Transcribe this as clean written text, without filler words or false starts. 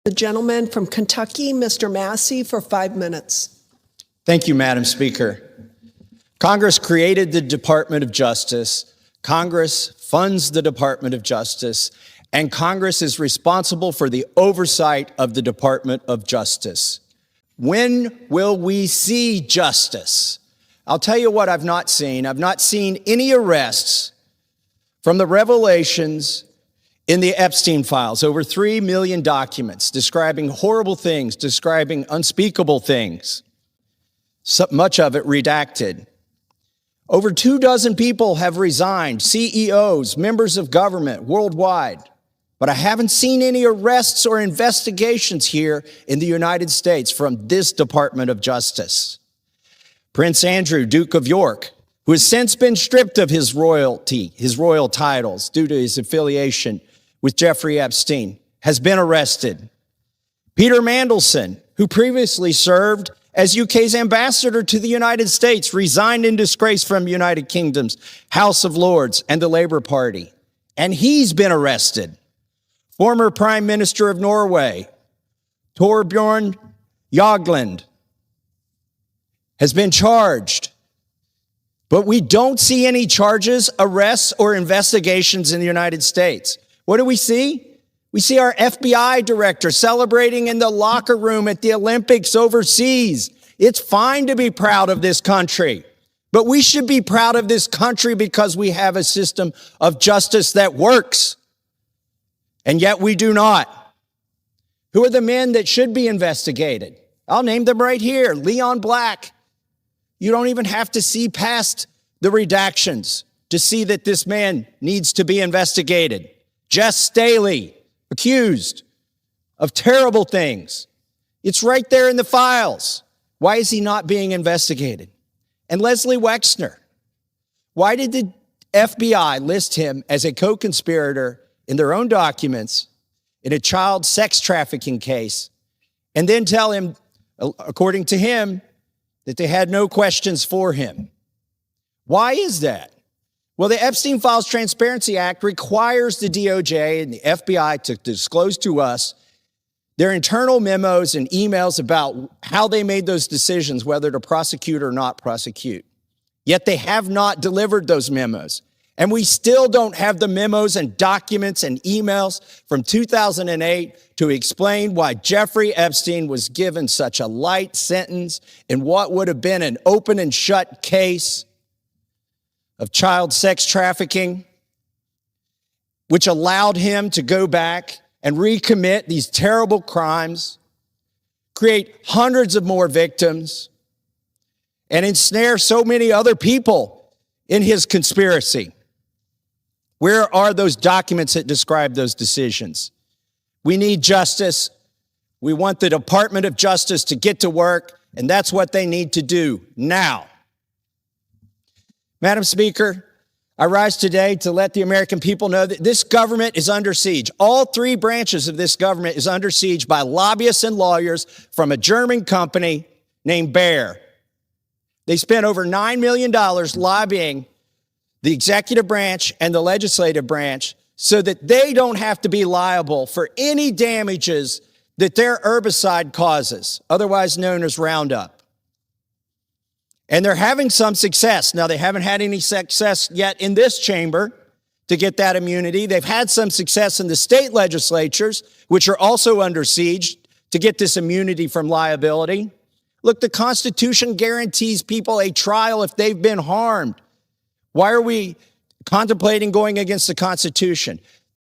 The gentleman from Kentucky, Mr. Massey, for 5 minutes. Thank you, Madam Speaker. Congress created the Department of Justice. Congress funds the Department of Justice, and Congress is responsible for the oversight of the Department of Justice. When will we see justice? I'll tell you what I've not seen. I've not seen any arrests from the revelations in the Epstein files, over 3 million documents describing horrible things, describing unspeakable things, so much of it redacted. Over 24 people have resigned, CEOs, members of government worldwide, but I haven't seen any arrests or investigations here in the United States from this Department of Justice. Prince Andrew, Duke of York, who has since been stripped of his royal titles due to his affiliation with Jeffrey Epstein, has been arrested. Peter Mandelson, who previously served as UK's ambassador to the United States, resigned in disgrace from United Kingdom's House of Lords and the Labour Party, and he's been arrested. Former Prime Minister of Norway, Torbjørn Jagland, has been charged, but we don't see any charges, arrests, or investigations in the United States. What do we see? We see our FBI director celebrating in the locker room at the Olympics overseas. It's fine to be proud of this country, but we should be proud of this country because we have a system of justice that works, and yet we do not. Who are the men that should be investigated? I'll name them right here. Leon Black. You don't even have to see past the redactions to see that this man needs to be investigated. Jess Staley, accused of terrible things. It's right there in the files. Why is he not being investigated? And Leslie Wexner, why did the FBI list him as a co-conspirator in their own documents in a child sex trafficking case and then tell him, according to him, that they had no questions for him? Why is that? Well, the Epstein Files Transparency Act requires the DOJ and the FBI to disclose to us their internal memos and emails about how they made those decisions, whether to prosecute or not prosecute. Yet they have not delivered those memos. And we still don't have the memos and documents and emails from 2008 to explain why Jeffrey Epstein was given such a light sentence in what would have been an open and shut case of child sex trafficking, which allowed him to go back and recommit these terrible crimes, create hundreds of more victims, and ensnare so many other people in his conspiracy. Where are those documents that describe those decisions? We need justice. We want the Department of Justice to get to work, and that's what they need to do now. Madam Speaker, I rise today to let the American people know that this government is under siege. All 3 branches of this government is under siege by lobbyists and lawyers from a German company named Bayer. They spent over $9 million lobbying the executive branch and the legislative branch so that they don't have to be liable for any damages that their herbicide causes, otherwise known as Roundup. And they're having some success. Now, they haven't had any success yet in this chamber to get that immunity. They've had some success in the state legislatures, which are also under siege, to get this immunity from liability. Look, the Constitution guarantees people a trial if they've been harmed. Why are we contemplating going against the Constitution?